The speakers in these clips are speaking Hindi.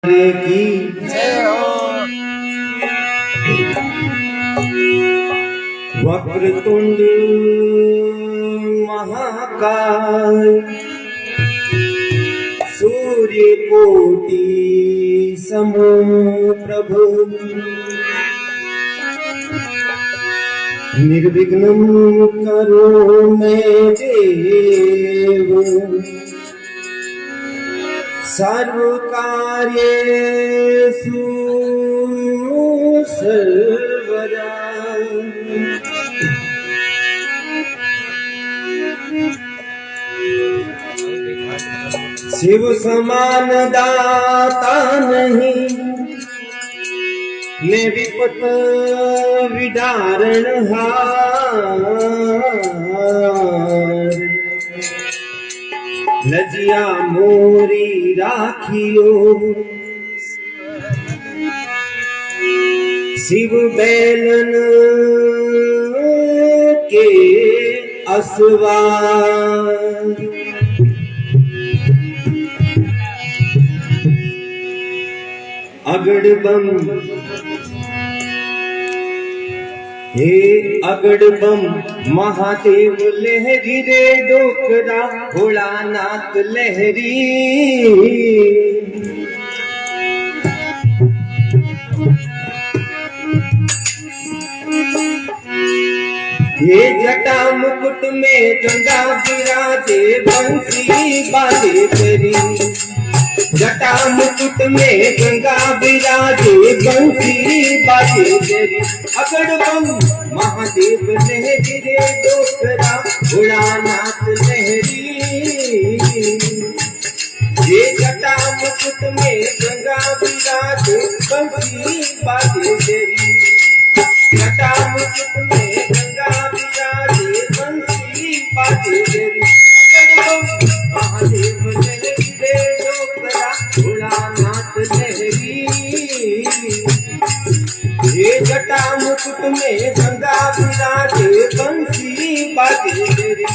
की जय हो। वक्रतुंड महाकाय सूर्य कोटि समप्रभ निर्विघ्नं करो मे देव सर्व कार्येषु सर्वदा। शिव समान दाता नहीं ने विपत विदारण हार लजिया मोरी राखियो शिव बैलन के असवार। अगड़ बम हे अगड़ बम महादेव लहरी रे डोकरा भोलानाथ लहरी। ये जटा मुकुट में गंगा विराजे बंसी बाजे तेरी। जटा मुकुट में गंगा विराजे बंसी बाजे तेरी। अगड़ बम महादेव लहरी रे डोकरा भोलानाथ लहरी। ये जटा मुकुट में गंगा विराजे बंसी बाजे तेरी। जटा मुकुट में गंगा विराजे बंसी बाजे तेरी। महादेव लहरी रे डोकरा भोलानाथ लहरी। ये जटा मुकुट में गंगा विराजे बंसी बाजे तेरी।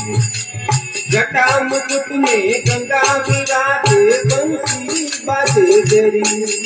जटा मुकुट में गंगा विराजे बंसी बाजे तेरी।